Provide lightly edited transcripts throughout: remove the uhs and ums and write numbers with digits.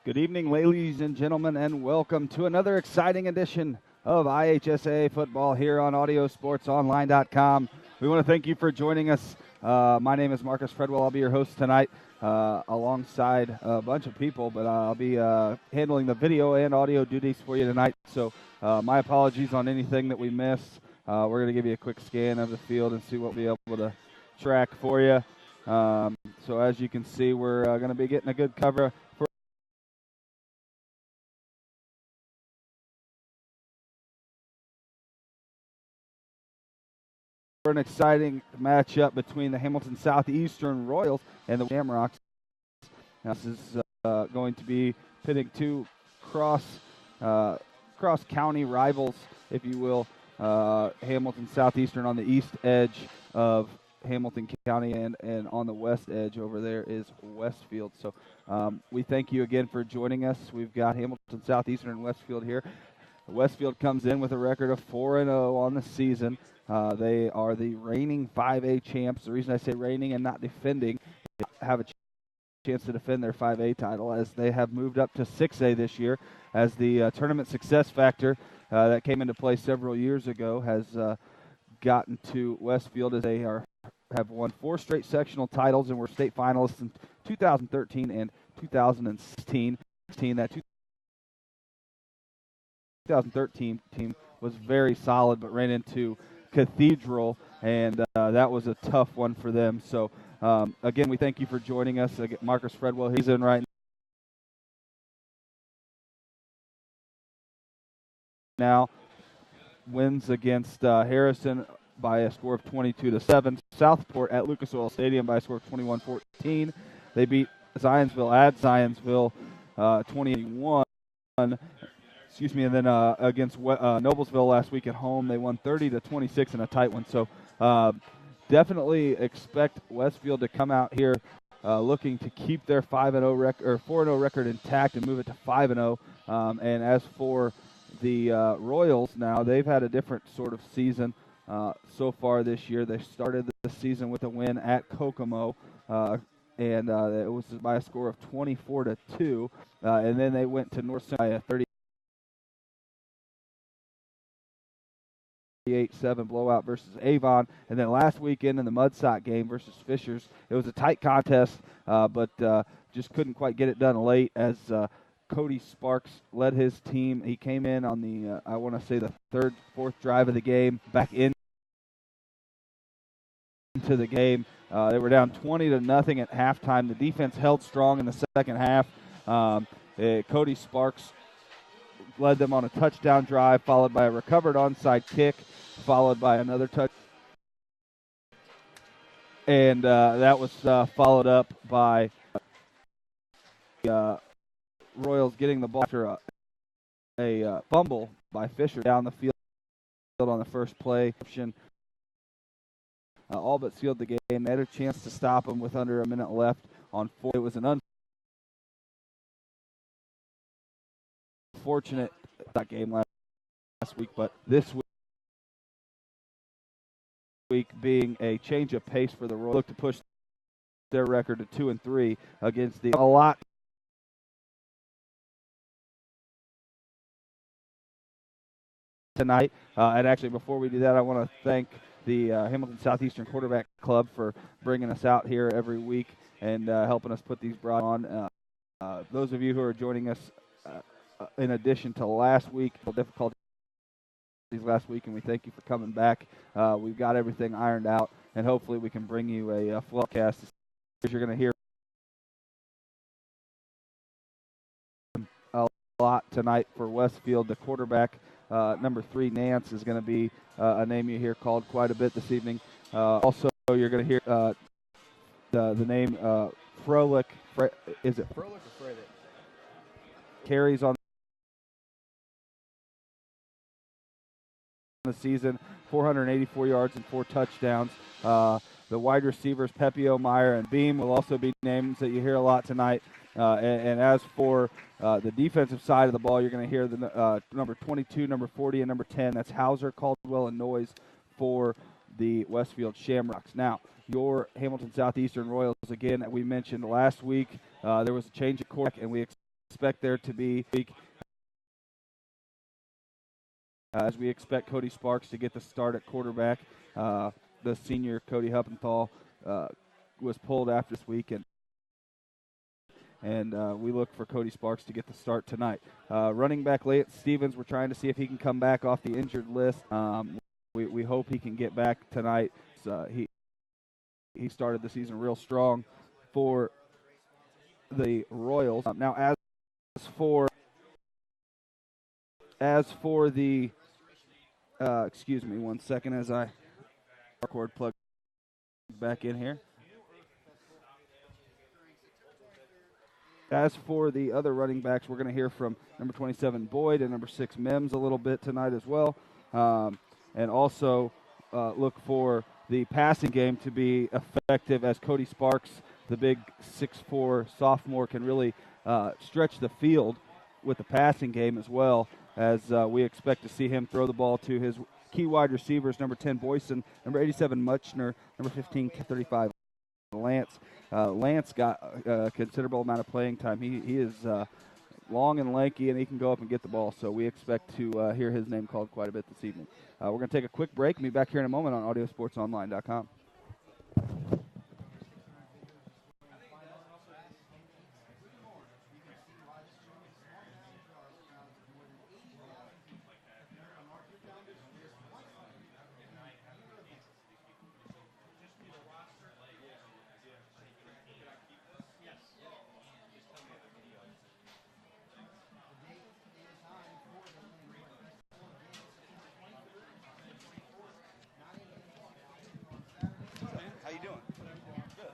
Good evening, ladies and gentlemen, and welcome to another exciting edition of IHSA football here on AudioSportsOnline.com. We want to thank you for joining us. My name is Marcus Fredwell. I'll be your host tonight alongside a bunch of people, but I'll be handling the video and audio duties for you tonight. So my apologies on anything that we missed. We're going to give you a quick scan of the field and see what we'll be able to track for you. So as you can see, we're going to be getting a good cover for an exciting matchup between the Hamilton Southeastern Royals and the Shamrocks. This is going to be pitting two cross-county rivals, if you will. Hamilton Southeastern on the east edge of Hamilton County, and on the west edge over there is Westfield. So we thank you again for joining us. We've got Hamilton Southeastern and Westfield here. Westfield comes in with a record of 4-0 on the season. They are the reigning 5A champs. The reason I say reigning and not defending, they have a chance to defend their 5A title as they have moved up to 6A this year, as the tournament success factor that came into play several years ago has gotten to Westfield, as they have won 4 straight sectional titles and were state finalists in 2013 and 2016. That 2013 team was very solid, but ran into Cathedral, and that was a tough one for them. So, again, we thank you for joining us. Marcus Fredwell, he's in right now. Wins against Harrison by a score of 22-7. Southport at Lucas Oil Stadium by a score of 21-14. They beat Zionsville at Zionsville 20-1. And then against Noblesville last week at home, they won 30-26 in a tight one. So definitely expect Westfield to come out here looking to keep their 5-0 record or 4-0 record intact and move it to 5-0. And as for the Royals, now they've had a different sort of season so far this year. They started the season with a win at Kokomo, and it was by a score of 24-2, and then they went to North Central by a 38-7 blowout versus Avon, and then last weekend in the Mudsock game versus Fishers, it was a tight contest, but just couldn't quite get it done late as Cody Sparks led his team. He came in on the, I want to say, the third, fourth drive of the game, back into the game. They were down 20-0 at halftime. The defense held strong in the second half. Cody Sparks led them on a touchdown drive, followed by a recovered onside kick, followed by another touch. And that was followed up by Royals getting the ball after a fumble by Fisher down the field on the first play. All but sealed the game. They had a chance to stop them with under a minute left on 4. It was an unfortunate game last week, but this week being a change of pace for the Royals, look to push their record to 2-3 against a lot tonight. And actually, before we do that, I want to thank the Hamilton Southeastern Quarterback Club for bringing us out here every week and helping us put these broad on. Those of you who are joining us in addition to last week, difficulties last week, and we thank you for coming back. We've got everything ironed out, and hopefully we can bring you a full cast. You're going to hear a lot tonight for Westfield. The quarterback, number 3, Nance, is going to be a name you hear called quite a bit this evening. Also, you're going to hear the name Froelich. Is it Froelich or Froelich? Carries on the season, 484 yards and 4 touchdowns. The wide receivers, Pepio, Meyer, and Beam will also be names that you hear a lot tonight. And as for the defensive side of the ball, you're going to hear the number 22, number 40, and number 10. That's Hauser, Caldwell, and Noyes for the Westfield Shamrocks. Now, your Hamilton Southeastern Royals, again, we mentioned last week, there was a change of quarterback, and we expect there to be as we expect Cody Sparks to get the start at quarterback. The senior Cody Huppenthal was pulled after this week, and we look for Cody Sparks to get the start tonight. Running back Lance Stevens, we're trying to see if he can come back off the injured list. We hope he can get back tonight. He started the season real strong for the Royals. Now, as for the excuse me one second as I cord plug back in here. As for the other running backs, we're going to hear from number 27 Boyd and number 6 Mims a little bit tonight as well, and also look for the passing game to be effective as Cody Sparks, the big 6'4" sophomore, can really stretch the field with the passing game as well, as we expect to see him throw the ball to his key wide receivers, number 10 Boyson, number 87 Muchner, number 15 35 Lance. Lance got a considerable amount of playing time. He is long and lanky, and he can go up and get the ball, so we expect to hear his name called quite a bit this evening. We're going to take a quick break and be back here in a moment on audiosportsonline.com. How you doing? Good.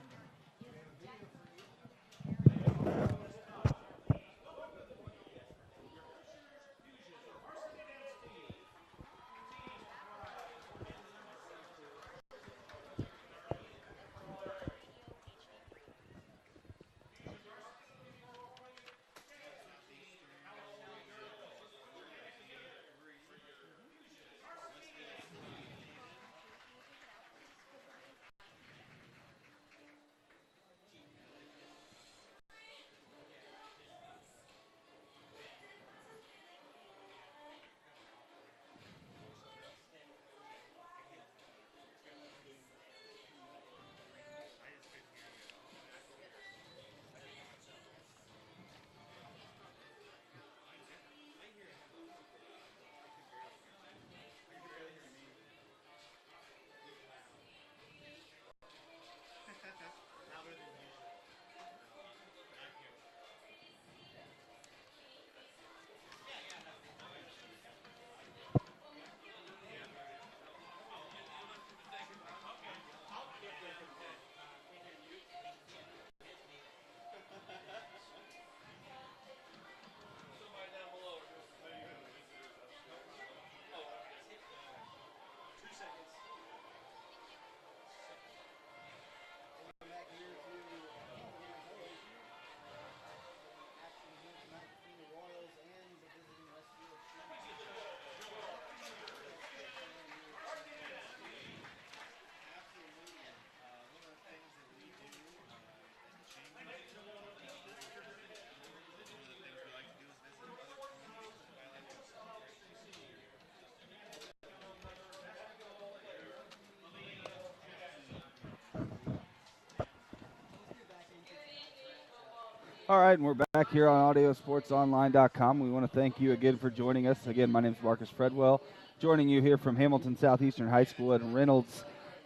All right, and we're back here on audiosportsonline.com. We want to thank you again for joining us. Again, my name is Marcus Fredwell, joining you here from Hamilton Southeastern High School at Reynolds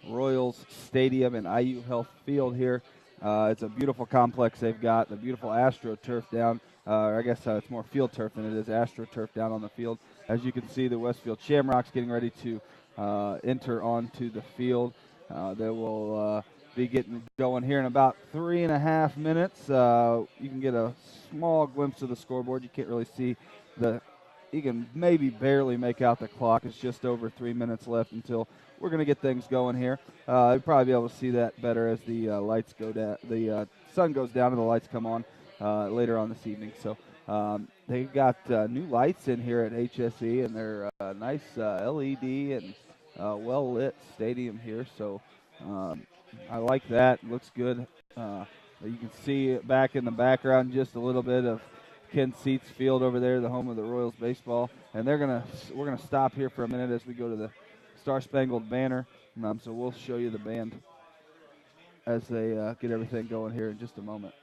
Royals Stadium and IU Health Field here. It's a beautiful complex they've got, the beautiful AstroTurf down. I guess it's more field turf than it is AstroTurf down on the field. As you can see, the Westfield Shamrocks getting ready to enter onto the field. They will be getting going here in about 3.5 minutes. You can get a small glimpse of the scoreboard. You can't really see you can maybe barely make out the clock. It's just over 3 minutes left until we're going to get things going here. You'll probably be able to see that better as the lights go down. The sun goes down and the lights come on later on this evening. So they've got new lights in here at HSE, and they're nice LED and well-lit stadium here. So I like that. It looks good. You can see back in the background just a little bit of Ken Seats Field over there, the home of the Royals baseball. And we're gonna stop here for a minute as we go to the Star Spangled Banner. So we'll show you the band as they get everything going here in just a moment.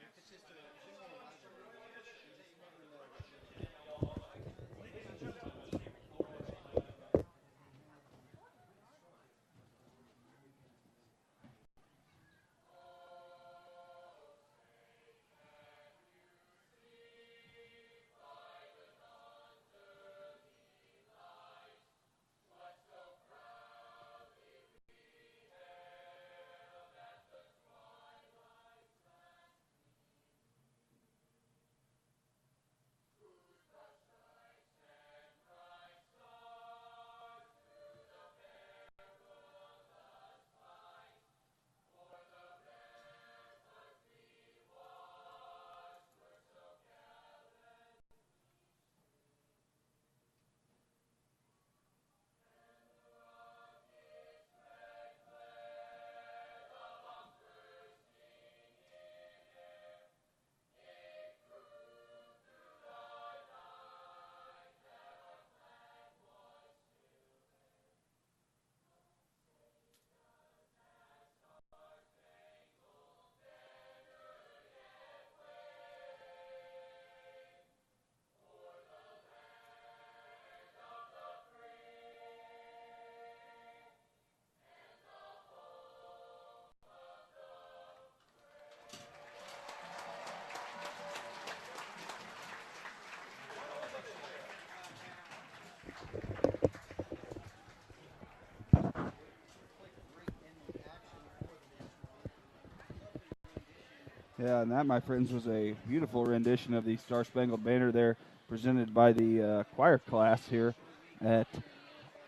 Yeah, and that, my friends, was a beautiful rendition of the Star Spangled Banner there, presented by the choir class here at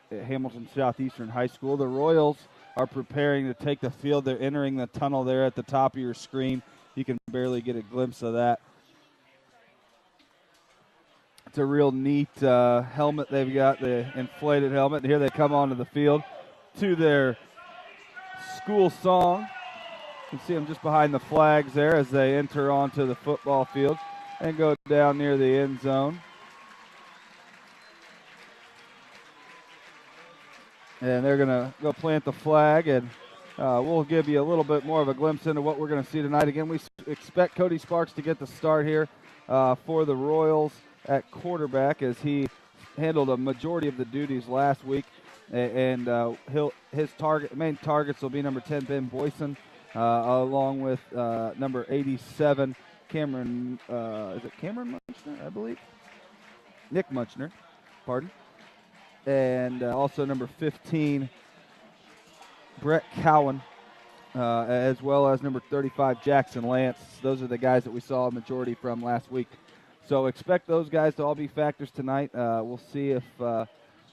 Hamilton Southeastern High School. The Royals are preparing to take the field. They're entering the tunnel there at the top of your screen. You can barely get a glimpse of that. It's a real neat helmet they've got, the inflated helmet. And here they come onto the field to their school song. You can see them just behind the flags there as they enter onto the football field and go down near the end zone. And they're going to go plant the flag, and we'll give you a little bit more of a glimpse into what we're going to see tonight. Again, we expect Cody Sparks to get the start here for the Royals at quarterback, as he handled a majority of the duties last week. And his main targets will be number 10, Ben Boyson, along with number 87, Cameron, is it Cameron Munchner, I believe? Nick Munchner, pardon. And also number 15, Brett Cowan, as well as number 35, Jackson Lance. Those are the guys that we saw a majority from last week. So expect those guys to all be factors tonight. We'll see if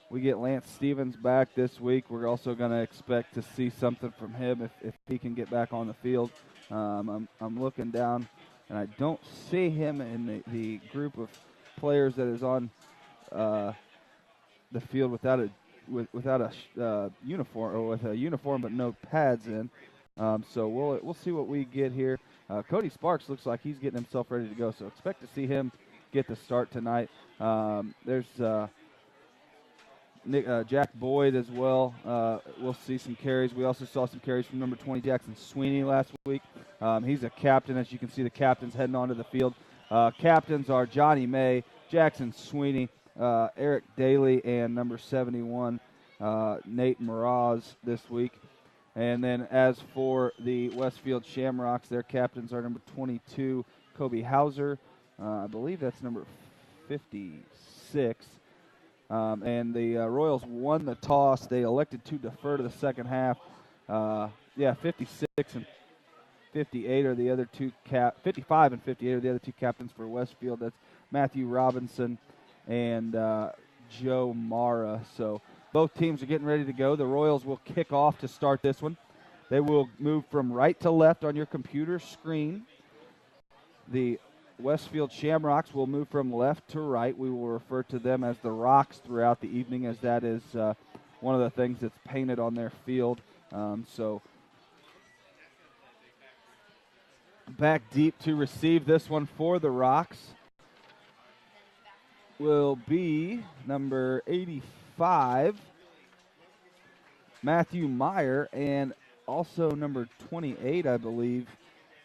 we get Lance Stevens back this week. We're also going to expect to see something from him if he can get back on the field. I'm looking down, and I don't see him in the group of players that is on the field without a uniform, or with a uniform but no pads in. So we'll see what we get here. Cody Sparks looks like he's getting himself ready to go, so expect to see him get the start tonight. There's Jack Boyd as well. We'll see some carries. We also saw some carries from number 20, Jackson Sweeney, last week. He's a captain. As you can see, the captains heading onto the field. Captains are Johnny May, Jackson Sweeney, Eric Daly, and number 71, Nate Mraz this week. And then as for the Westfield Shamrocks, their captains are number 22, Kobe Hauser. I believe that's number 56. And the Royals won the toss. They elected to defer to the second half. 56 and 58 are the other two 55 and 58 are the other two captains for Westfield. That's Matthew Robinson and Joe Mara. So both teams are getting ready to go. The Royals will kick off to start this one. They will move from right to left on your computer screen. The Westfield Shamrocks will move from left to right. We will refer to them as the Rocks throughout the evening, as that is one of the things that's painted on their field. So back deep to receive this one for the Rocks will be number 85, Matthew Meyer, and also number 28, I believe,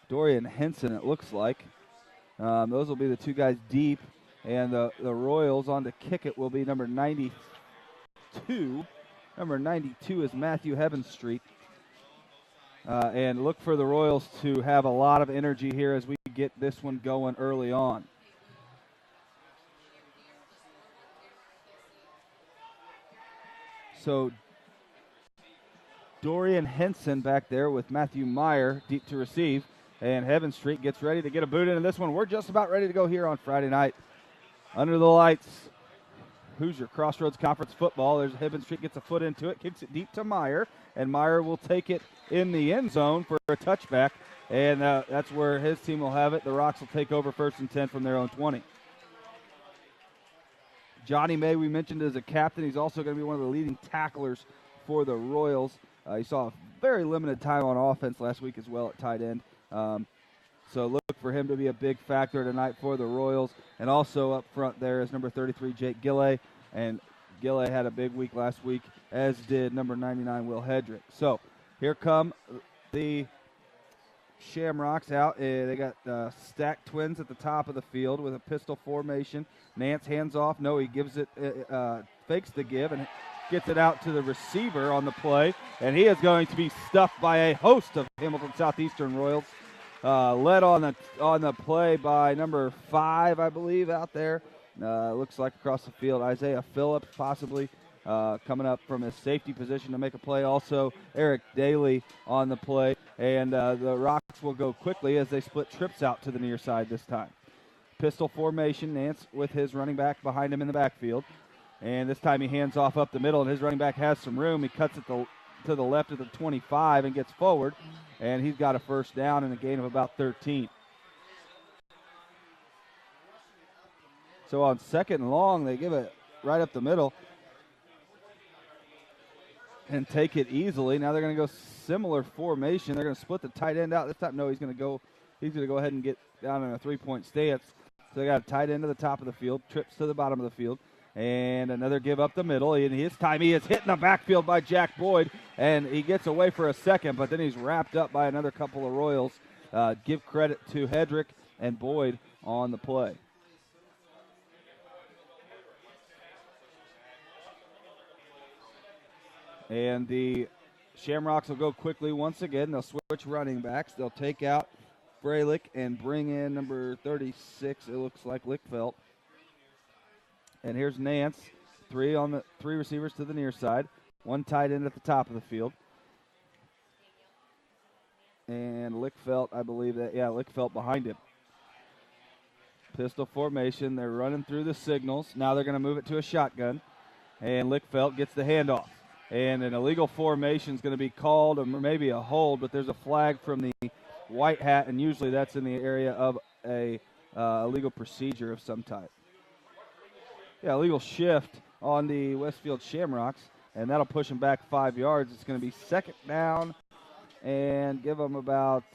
Dorian Henson, it looks like. Those will be the two guys deep, and the Royals on to kick it will be number 92. Number 92 is Matthew Heavenstreet. And look for the Royals to have a lot of energy here as we get this one going early on. So Dorian Henson back there with Matthew Meyer deep to receive. And Heavenstreet gets ready to get a boot into this one. We're just about ready to go here on Friday night. Under the lights, Hoosier Crossroads Conference football. There's Heavenstreet gets a foot into it, kicks it deep to Meyer, and Meyer will take it in the end zone for a touchback. And that's where his team will have it. The Rocks will take over 1st and 10 from their own 20. Johnny May, we mentioned, as a captain. He's also going to be one of the leading tacklers for the Royals. He saw a very limited time on offense last week as well at tight end. So look for him to be a big factor tonight for the Royals. And also up front there is number 33, Jake Gilley. And Gilley had a big week last week, as did number 99, Will Hedrick. So here come the Shamrocks out. They got stacked twins at the top of the field with a pistol formation. Nance hands off. No, he gives it, fakes the give and gets it out to the receiver on the play. And he is going to be stuffed by a host of Hamilton Southeastern Royals. Led on the play by number 5, I believe, out there. Looks like across the field, Isaiah Phillips possibly coming up from his safety position to make a play. Also, Eric Daly on the play. And the Rocks will go quickly as they split trips out to the near side this time. Pistol formation, Nance with his running back behind him in the backfield. And this time he hands off up the middle, and his running back has some room. He cuts it to the left of the 25 and gets forward. And he's got a first down and a gain of about 13. So on 2nd and long, they give it right up the middle and take it easily. Now they're going to go similar formation. They're going to split the tight end out. This time, no, he's going to go ahead and get down in a 3-point stance. So they got a tight end to the top of the field, trips to the bottom of the field. And another give up the middle. And this time he is hit in the backfield by Jack Boyd. And he gets away for a second, but then he's wrapped up by another couple of Royals. Give credit to Hedrick and Boyd on the play. And the Shamrocks will go quickly once again. They'll switch running backs. They'll take out Freilich and bring in number 36, it looks like, Lickfelt. And here's Nance, three receivers to the near side, one tight end at the top of the field. And Lickfelt, I believe Lickfelt behind him. Pistol formation, they're running through the signals. Now they're going to move it to a shotgun. And Lickfelt gets the handoff. And an illegal formation is going to be called, or maybe a hold, but there's a flag from the white hat, and usually that's in the area of a illegal procedure of some type. Yeah, illegal shift on the Westfield Shamrocks, and that'll push them back 5 yards. It's going to be 2nd down and give them about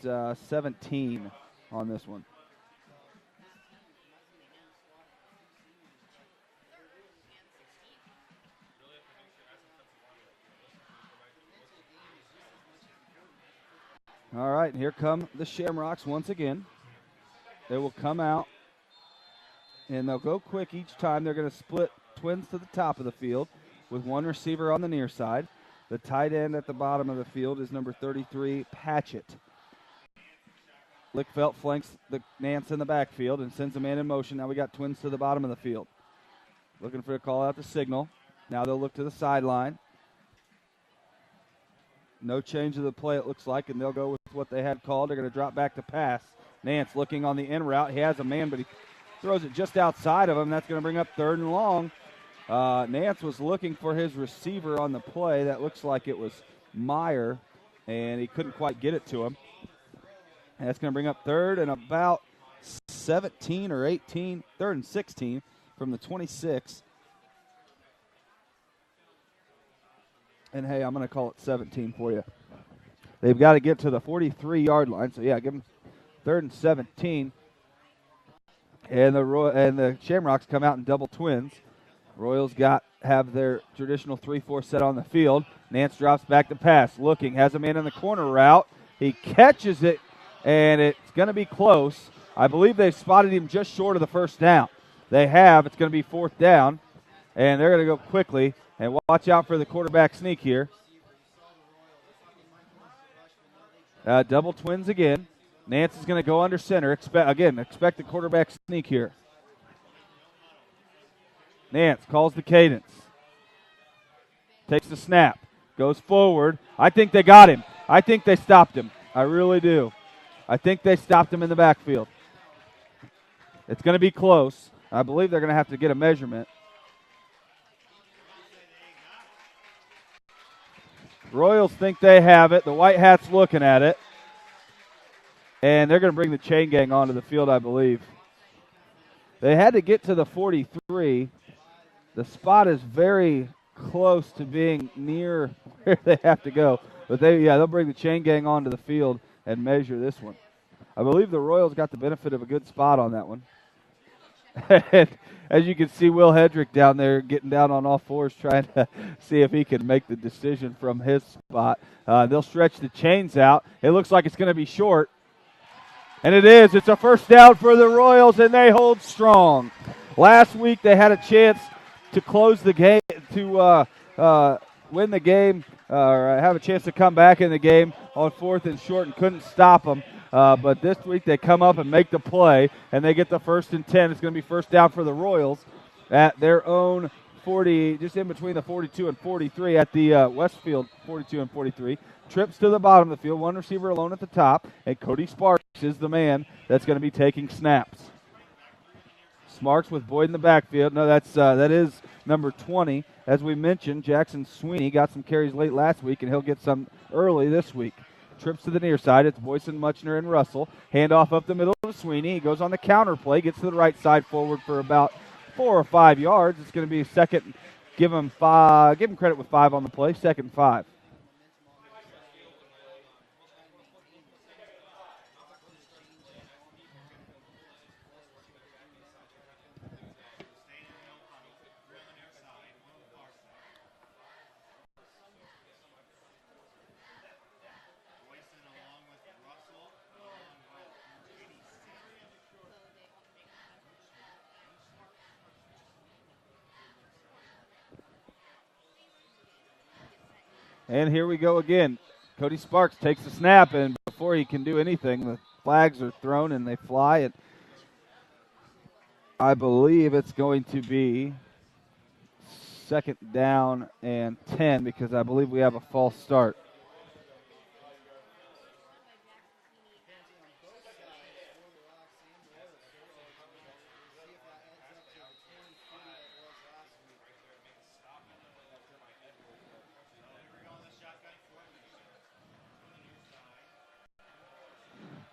17 on this one. All right, here come the Shamrocks once again. They will come out, and they'll go quick each time. They're going to split twins to the top of the field with one receiver on the near side. The tight end at the bottom of the field is number 33, Patchett. Lickfelt flanks the Nance in the backfield and sends a man in motion. Now we got twins to the bottom of the field. Looking for a call out the signal. Now they'll look to the sideline. No change of the play, it looks like, and they'll go with what they had called. They're going to drop back to pass. Nance looking on the in route. He has a man, but he throws it just outside of him. That's going to bring up 3rd and long. Nance was looking for his receiver on the play. That looks like it was Meyer, and he couldn't quite get it to him. And that's going to bring up 3rd and about 17 or 18, 3rd and 16 from the 26. And, hey, I'm going to call it 17 for you. They've got to get to the 43-yard line. So, yeah, give them 3rd and 17. And the Shamrocks come out in double twins. Royals have their traditional 3-4 set on the field. Nance drops back to pass, looking, has a man in the corner route. He catches it, and it's going to be close. I believe they spotted him just short of the first down. They have. It's going to be fourth down, and they're going to go quickly. And watch out for the quarterback sneak here. Double twins again. Nance is going to go under center. Expect the quarterback sneak here. Nance calls the cadence. Takes the snap. Goes forward. I think they got him. I think they stopped him. I really do. I think they stopped him in the backfield. It's going to be close. I believe they're going to have to get a measurement. Royals think they have it. The White Hats looking at it. And they're going to bring the chain gang onto the field, I believe. They had to get to the 43. The spot is very close to being near where they have to go. But they'll bring the chain gang onto the field and measure this one. I believe the Royals got the benefit of a good spot on that one. And as you can see, Will Hedrick down there getting down on all fours trying to see if he can make the decision from his spot. They'll stretch the chains out. It looks like it's going to be short. And it is. It's a first down for the Royals, and they hold strong. Last week they had a chance to close the game, to win the game, or have a chance to come back in the game on 4th and short and couldn't stop them. But this week they come up and make the play, and they get the 1st and 10. It's going to be first down for the Royals at their own 40, just in between the 42 and 43 at the Westfield 42 and 43. Trips to the bottom of the field, one receiver alone at the top, and Cody Sparks is the man that's going to be taking snaps. Smarks with Boyd in the backfield. No, that is number 20. As we mentioned, Jackson Sweeney got some carries late last week, and he'll get some early this week. Trips to the near side. It's Boyson, Muchner, and Russell. Handoff up the middle to Sweeney. He goes on the counter play, gets to the right side forward for about 4 or 5 yards. It's going to be a second. Give him credit with 5 on the play. 2nd and 5. And here we go again. Cody Sparks takes the snap, and before he can do anything, the flags are thrown and they fly. And I believe it's going to be 2nd down and 10 because I believe we have a false start.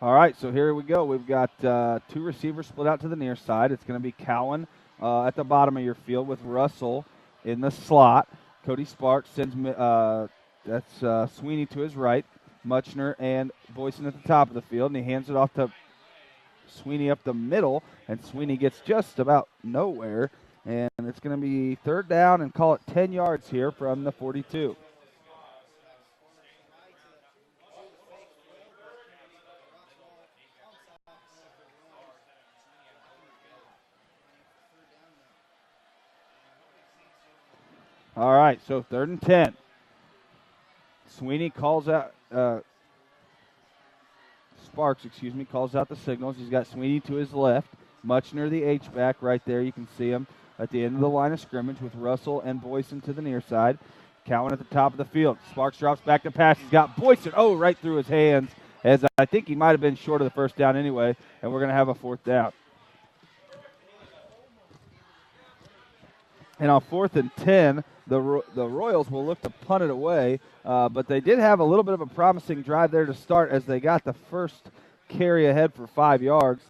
All right, so here we go. We've got 2 receivers split out to the near side. It's going to be Cowan at the bottom of your field with Russell in the slot. Cody Sparks sends that's Sweeney to his right, Muchner and Boyson at the top of the field, and he hands it off to Sweeney up the middle, and Sweeney gets just about nowhere, and it's going to be 3rd down and call it 10 yards here from the 42. All right, so 3rd and 10. Sweeney calls out, Sparks, calls out the signals. He's got Sweeney to his left, Muchner the H-back right there. You can see him at the end of the line of scrimmage with Russell and Boyson to the near side. Cowan at the top of the field. Sparks drops back to pass. He's got Boyson, right through his hands, as I think he might have been short of the first down anyway, and we're going to have a 4th down. And on 4th and 10, the Royals will look to punt it away, but they did have a little bit of a promising drive there to start as they got the first carry ahead for 5 yards.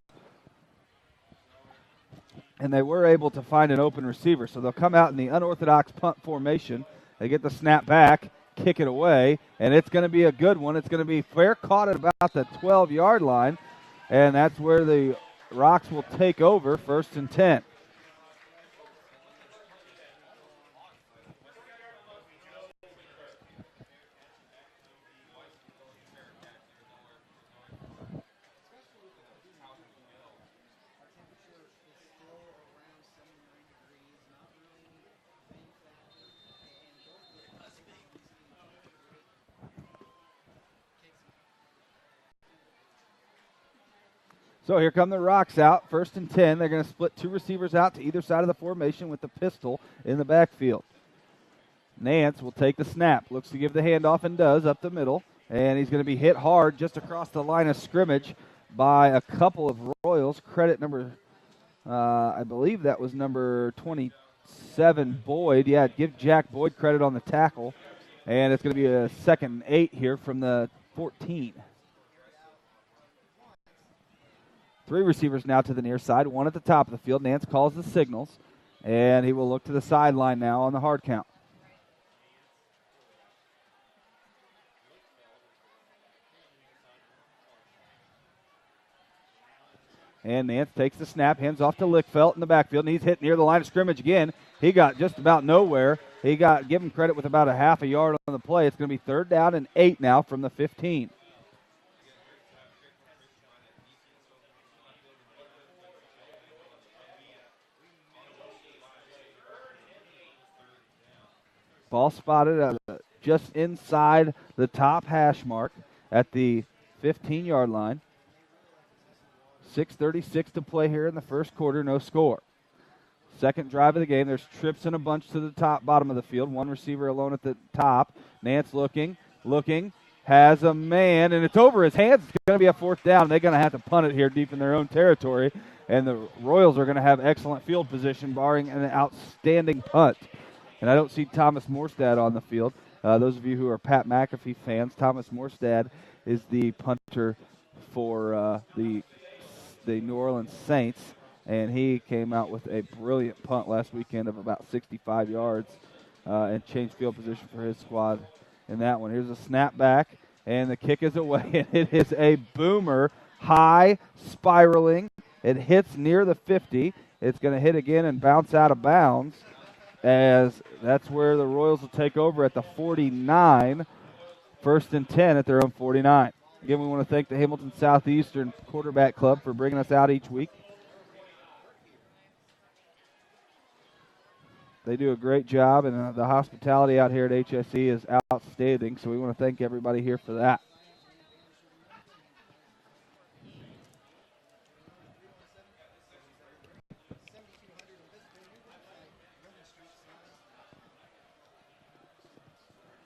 And they were able to find an open receiver. So they'll come out in the unorthodox punt formation. They get the snap back, kick it away, and it's going to be a good one. It's going to be fair caught at about the 12-yard line, and that's where the Rocks will take over 1st and 10. So here come the Rocks out, 1st and 10. They're going to split 2 receivers out to either side of the formation with the pistol in the backfield. Nance will take the snap, looks to give the handoff and does up the middle, and he's going to be hit hard just across the line of scrimmage by a couple of Royals. Credit number, I believe that was number 27, Boyd. Yeah, give Jack Boyd credit on the tackle, and it's going to be a 2nd and 8 here from the 14. 3 receivers now to the near side, 1 at the top of the field. Nance calls the signals, and he will look to the sideline now on the hard count. And Nance takes the snap, hands off to Lickfelt in the backfield, and he's hit near the line of scrimmage again. He got just about nowhere. Give him credit with about a half a yard on the play. It's going to be 3rd down and 8 now from the 15. Ball spotted just inside the top hash mark at the 15-yard line. 6:36 to play here in the first quarter, no score. Second drive of the game. There's trips in a bunch to the bottom of the field. 1 receiver alone at the top. Nance looking, has a man, and it's over his hands. It's going to be a 4th down. They're going to have to punt it here deep in their own territory, and the Royals are going to have excellent field position, barring an outstanding punt. And I don't see Thomas Morstad on the field. Those of you who are Pat McAfee fans, Thomas Morstad is the punter for the New Orleans Saints, and he came out with a brilliant punt last weekend of about 65 yards and changed field position for his squad in that one. Here's a snap back, and the kick is away, and it is a boomer, high, spiraling. It hits near the 50. It's going to hit again and bounce out of bounds, as that's where the Royals will take over at the 49, 1st and 10 at their own 49. Again, we want to thank the Hamilton Southeastern Quarterback Club for bringing us out each week. They do a great job, and the hospitality out here at HSE is outstanding, so we want to thank everybody here for that.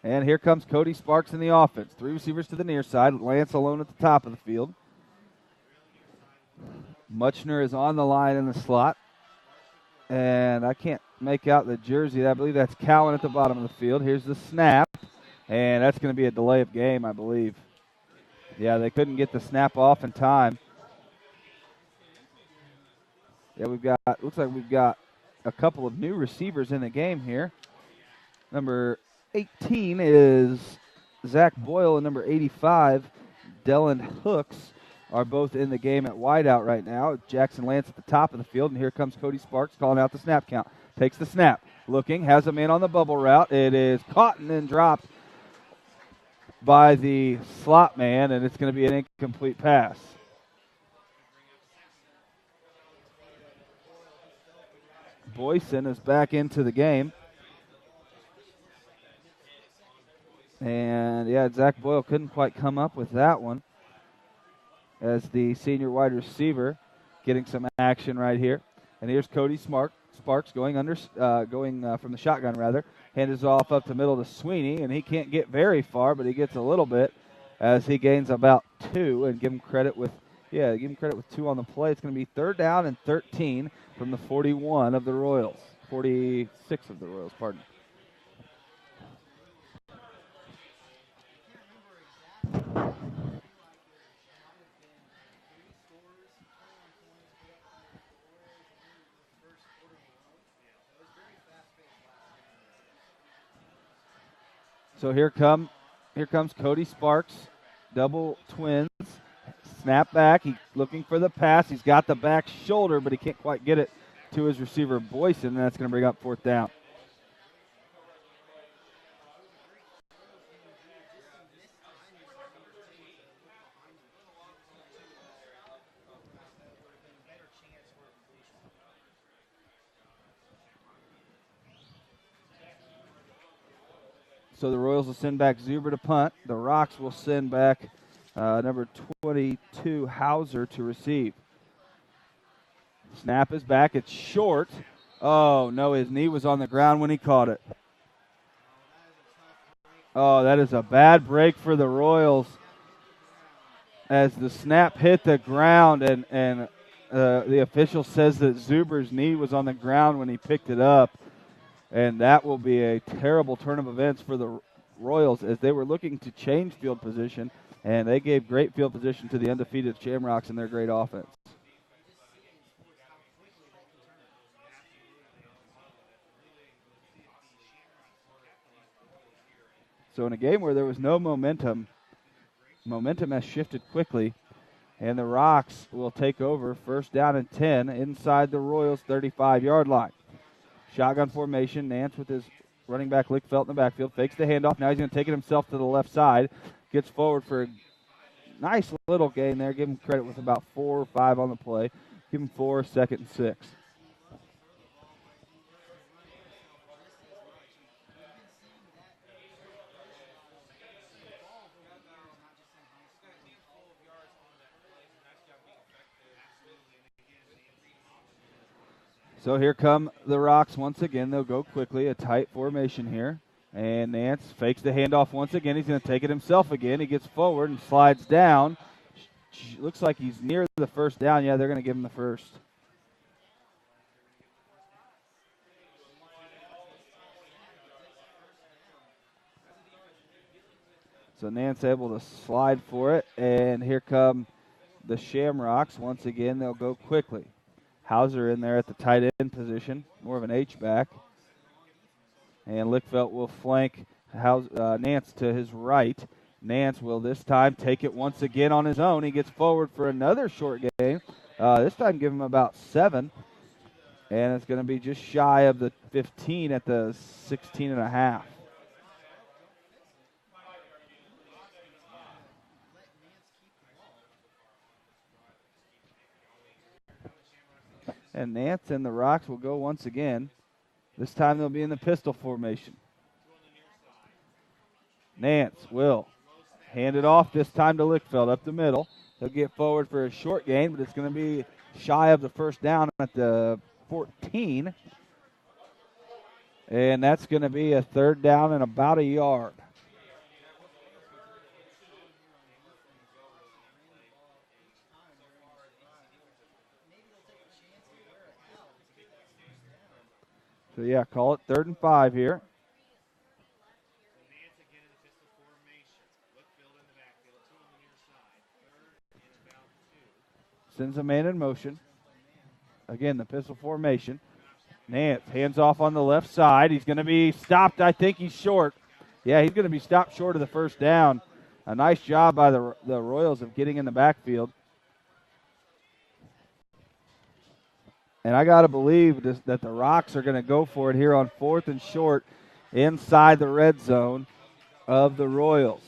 And here comes Cody Sparks in the offense. 3 receivers to the near side. Lance alone at the top of the field. Muchner is on the line in the slot. And I can't make out the jersey. I believe that's Cowan at the bottom of the field. Here's the snap. And that's going to be a delay of game, I believe. Yeah, they couldn't get the snap off in time. Yeah, looks like we've got a couple of new receivers in the game here. Number 18 is Zach Boyle, and number 85, Dylan Hooks, are both in the game at wideout right now. Jackson Lance at the top of the field, and here comes Cody Sparks calling out the snap count. Takes the snap, looking, has a man on the bubble route. It is caught and then dropped by the slot man, and it's going to be an incomplete pass. Boyson is back into the game. And, yeah, Zach Boyle couldn't quite come up with that one, as the senior wide receiver getting some action right here. And here's Cody Sparks going from the shotgun, rather. Hand is off up the middle to Sweeney, and he can't get very far, but he gets a little bit as he gains about 2, and give him credit with 2 on the play. It's going to be 3rd down and 13 from the 41 of the Royals. 46 of the Royals, pardon. So here comes Cody Sparks, double twins, Snap back. He's looking for the pass. He's got the back shoulder, but he can't quite get it to his receiver, Boyson, and that's going to bring up 4th down. So the Royals will send back Zuber to punt. The Rocks will send back number 22, Hauser, to receive. Snap is back. It's short. Oh, no, his knee was on the ground when he caught it. Oh, that is a bad break for the Royals as the snap hit the ground, and the official says that Zuber's knee was on the ground when he picked it up. And that will be a terrible turn of events for the Royals as they were looking to change field position, and they gave great field position to the undefeated Shamrocks and their great offense. So in a game where there was no momentum has shifted quickly, and the Rocks will take over 1st down and 10 inside the Royals' 35-yard line. Shotgun formation. Nance with his running back Lickfelt in the backfield. Fakes the handoff. Now he's going to take it himself to the left side. Gets forward for a nice little gain there. Give him credit with about 4 or 5 on the play. Give him 4, 2nd and 6. So here come the Rocks once again. They'll go quickly, a tight formation here. And Nance fakes the handoff once again. He's going to take it himself again. He gets forward and slides down. Looks like he's near the 1st down. Yeah, they're going to give him the 1st. So Nance able to slide for it. And here come the Shamrocks. Once again, they'll go quickly. Hauser in there at the tight end position, more of an H-back. And Lickfelt will flank Nance to his right. Nance will this time take it once again on his own. He gets forward for another short gain. This time give him about 7. And it's going to be just shy of the 15 at the 16.5. And Nance and the Rocks will go once again. This time they'll be in the pistol formation. Nance will hand it off this time to Lickfelt up the middle. He'll get forward for a short gain, but it's going to be shy of the 1st down at the 14. And that's going to be a 3rd down and about a yard. So, yeah, call it 3rd and 5 here. Sends a man in motion. Again, the pistol formation. Nance hands off on the left side. He's going to be stopped. I think he's short. Yeah, he's going to be stopped short of the 1st down. A nice job by the Royals of getting in the backfield. And I got to believe that the Rocks are going to go for it here on 4th and short inside the red zone of the Royals.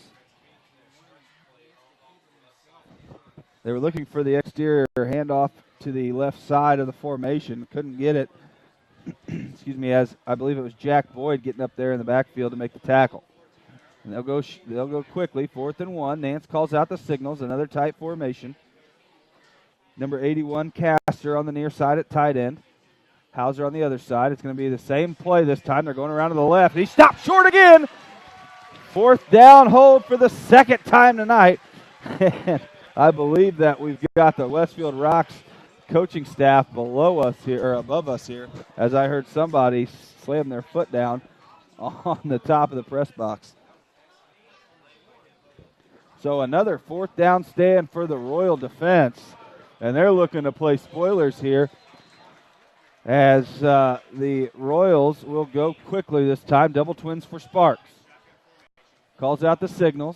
They were looking for the exterior handoff to the left side of the formation. Couldn't get it. Excuse me, as I believe it was Jack Boyd getting up there in the backfield to make the tackle. And they'll go quickly, 4th and 1. Nance calls out the signals, another tight formation. Number 81, Castor on the near side at tight end. Hauser on the other side. It's going to be the same play this time. They're going around to the left. He stopped short again. 4th down hold for the 2nd time tonight. And I believe that we've got the Westfield Rocks coaching staff below us here, or above us here, as I heard somebody slam their foot down on the top of the press box. So another 4th down stand for the Royal defense. And they're looking to play spoilers here as the Royals will go quickly this time. Double twins for Sparks. Calls out the signals.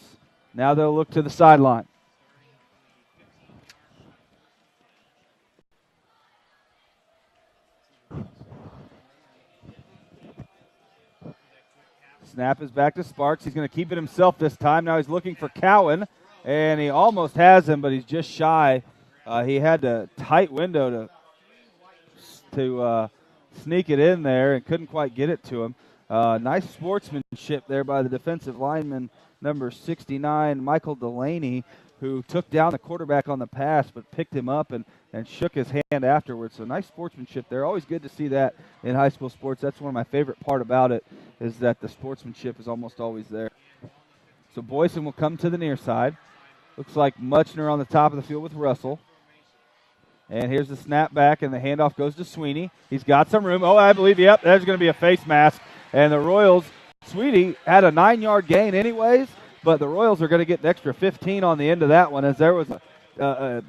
Now they'll look to the sideline. Snap is back to Sparks. He's going to keep it himself this time. Now he's looking for Cowan, and he almost has him, but he's just shy. He had a tight window to sneak it in there and couldn't quite get it to him. Nice sportsmanship there by the defensive lineman, number 69, Michael Delaney, who took down the quarterback on the pass but picked him up and shook his hand afterwards. So nice sportsmanship there. Always good to see that in high school sports. That's one of my favorite part about it, is that the sportsmanship is almost always there. So Boyson will come to the near side. Looks like Muchner on the top of the field with Russell. And here's the snap back, and the handoff goes to Sweeney. He's got some room. Oh, I believe, yep, there's going to be a face mask. And the Royals, Sweeney had a 9-yard gain anyways, but the Royals are going to get an extra 15 on the end of that one, as there was a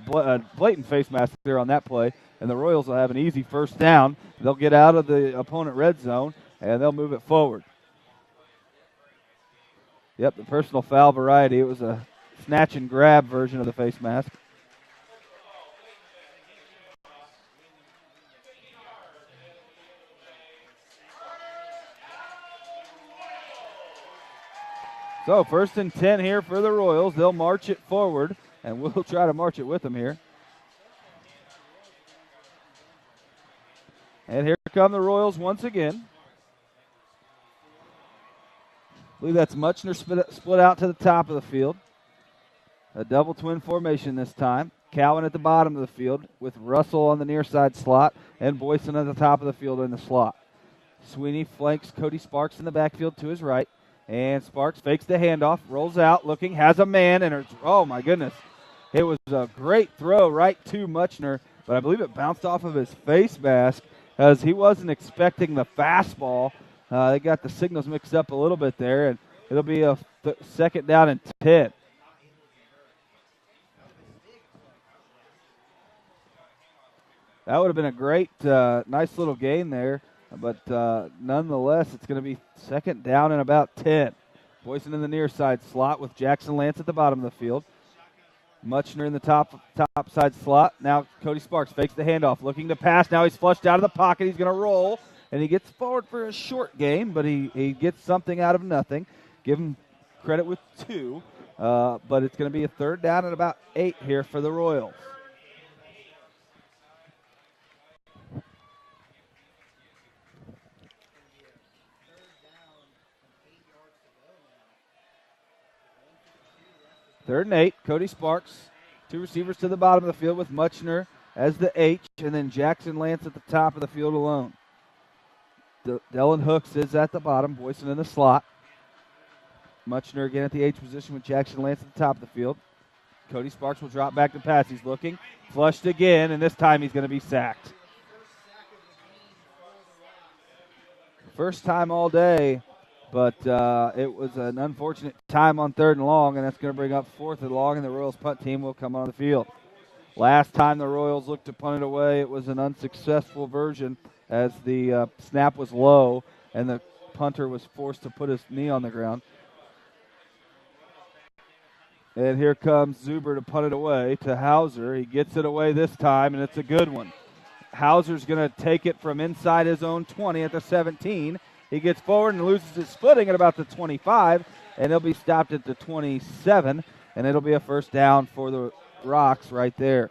blatant face mask there on that play. And the Royals will have an easy first down. They'll get out of the opponent red zone, and they'll move it forward. Yep, the personal foul variety. It was a snatch and grab version of the face mask. So 1st and 10 here for the Royals. They'll march it forward, and we'll try to march it with them here. And here come the Royals once again. I believe that's Muchner split out to the top of the field. A double twin formation this time. Cowan at the bottom of the field with Russell on the near side slot and Boyson at the top of the field in the slot. Sweeney flanks Cody Sparks in the backfield to his right. And Sparks fakes the handoff, rolls out, looking, has a man, and oh my goodness. It was a great throw right to Muchner, but I believe it bounced off of his face mask as he wasn't expecting the fastball. They got the signals mixed up a little bit there, and it'll be a second down and 10. That would have been a great, nice little gain there. But nonetheless, it's going to be second down and about 10. Boyson in the near side slot with Jackson Lance at the bottom of the field. Muchner in the top side slot. Now Cody Sparks fakes the handoff, looking to pass. Now he's flushed out of the pocket. He's going to roll, and he gets forward for a short gain, but he gets something out of nothing. Give him credit with 2, but it's going to be a third down and about 8 here for the Royals. Third and 8, Cody Sparks. 2 receivers to the bottom of the field with Muchner as the H, and then Jackson Lance at the top of the field alone. Dylan Hooks is at the bottom, Boyson in the slot. Muchner again at the H position with Jackson Lance at the top of the field. Cody Sparks will drop back to pass. He's looking, flushed again, and this time he's going to be sacked. First time all day. But it was an unfortunate time on 3rd and long, and that's going to bring up 4th and long, and the Royals punt team will come on the field. Last time the Royals looked to punt it away, it was an unsuccessful version as the snap was low, and the punter was forced to put his knee on the ground. And here comes Zuber to punt it away to Hauser. He gets it away this time, and it's a good one. Hauser's going to take it from inside his own 20 at the 17. He gets forward and loses his footing at about the 25, and he'll be stopped at the 27, and it'll be a first down for the Rocks right there.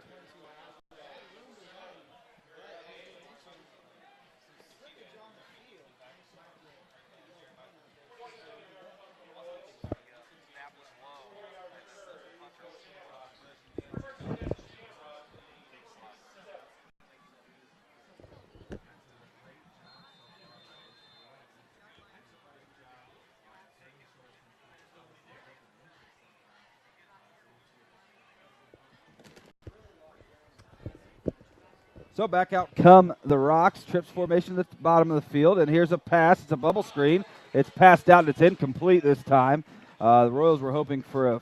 So back out come the Rocks. Trips formation at the bottom of the field. And here's a pass. It's a bubble screen. It's passed out and it's incomplete this time. The Royals were hoping for a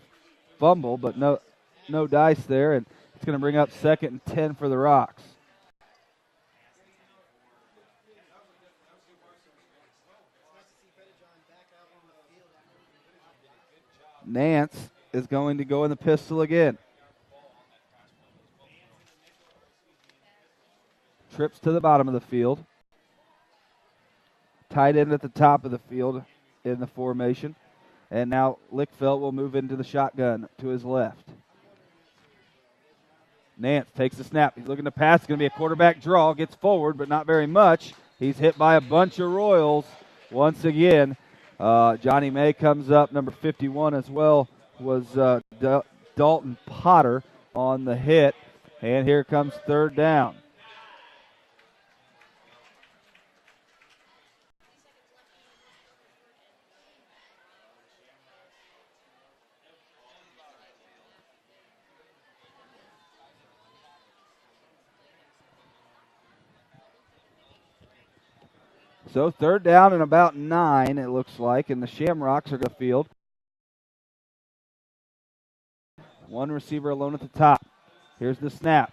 fumble, but no dice there. And it's going to bring up 2nd and 10 for the Rocks. Nance is going to go in the pistol again. Trips to the bottom of the field. Tight end at the top of the field in the formation. And now Lickfeld will move into the shotgun to his left. Nance takes the snap. He's looking to pass. It's going to be a quarterback draw. Gets forward, but not very much. He's hit by a bunch of Royals once again. Johnny May comes up. Number 51 as well was Dalton Potter on the hit. And here comes third down. So third down and about 9, it looks like, and the Shamrocks are going to field. One receiver alone at the top. Here's the snap.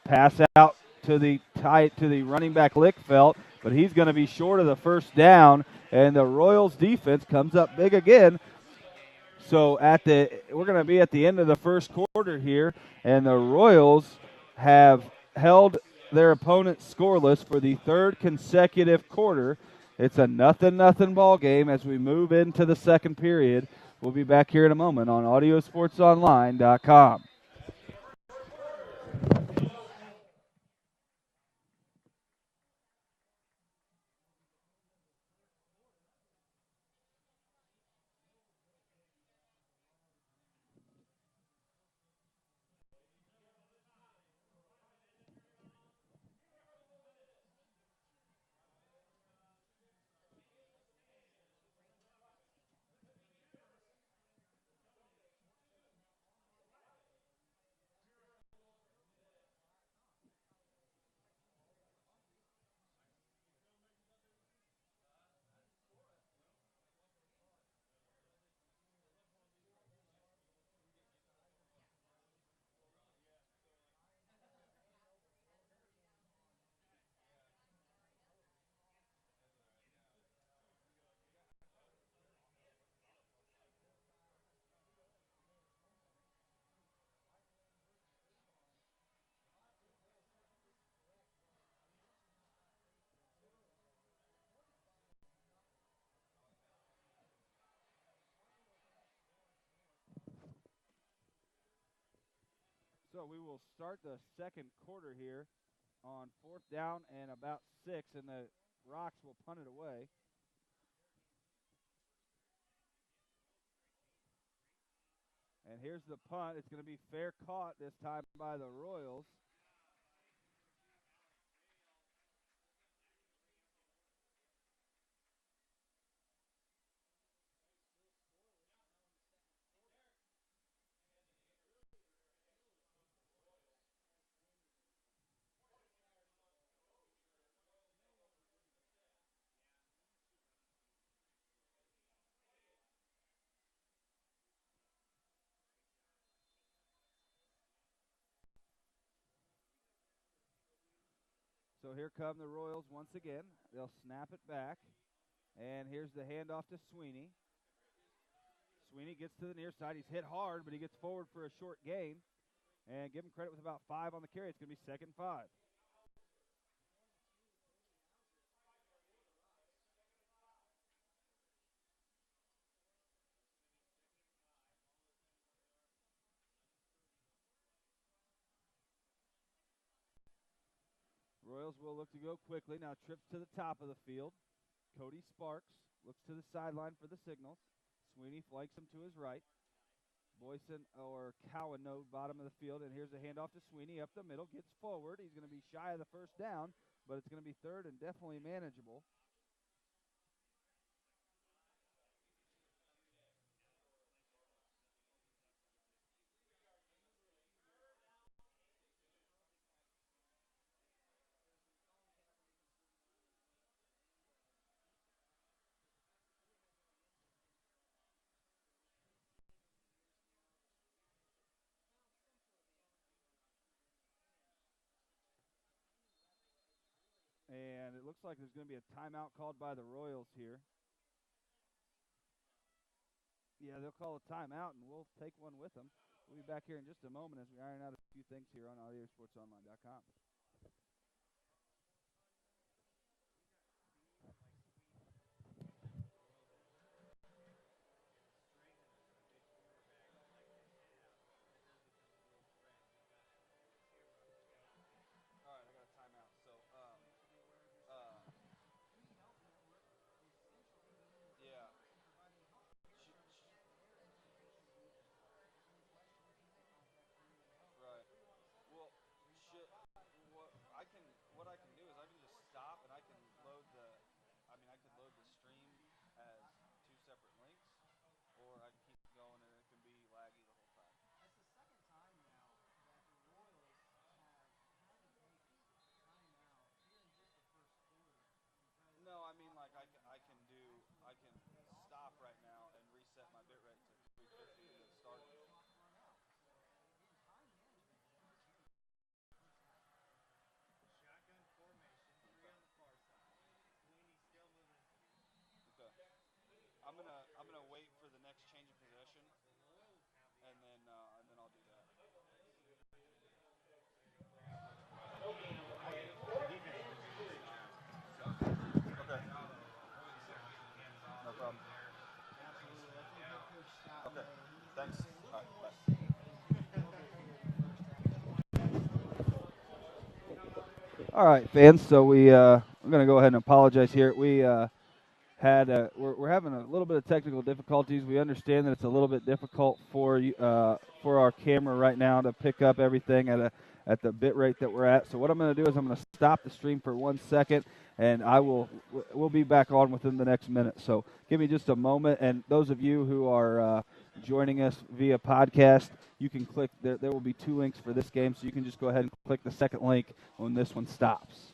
Pass out to the running back Lickfeld, but he's going to be short of the first down, and the Royals defense comes up big again. So we're going to be at the end of the first quarter here, and the Royals have held their opponent scoreless for the third consecutive quarter. It's a nothing ball game as we move into the second period. We'll be back here in a moment on audiosportsonline.com. So we will start the second quarter here on fourth down and about 6, and the Rocks will punt it away. And here's the punt. It's going to be fair caught this time by the Royals. So here come the Royals once again. They'll snap it back. And here's the handoff to Sweeney. Sweeney gets to the near side. He's hit hard, but he gets forward for a short gain. And give him credit with about 5 on the carry. It's going to be 2nd and 5. Royals will look to go quickly. Now trips to the top of the field. Cody Sparks looks to the sideline for the signals. Sweeney flanks him to his right. Boyson or Cowan bottom of the field, and here's a handoff to Sweeney up the middle. Gets forward. He's going to be shy of the first down, but it's going to be third and definitely manageable. And it looks like there's going to be a timeout called by the Royals here. Yeah, they'll call a timeout, and we'll take one with them. We'll be back here in just a moment as we iron out a few things here on audiosportsonline.com. I'm gonna wait for the next change of possession, and then I'll do that. Okay. No problem. Okay. Thanks. All right. Bye. All right, fans. So we're going to go ahead and apologize here. We're having a little bit of technical difficulties. We understand that it's a little bit difficult for you for our camera right now to pick up everything at the bit rate that we're at. So what I'm going to do is I'm going to stop the stream for 1 second, and we'll be back on within the next minute. So give me just a moment. And those of you who are joining us via podcast, you can click. There will be 2 links for this game, so you can just go ahead and click the second link when this one stops.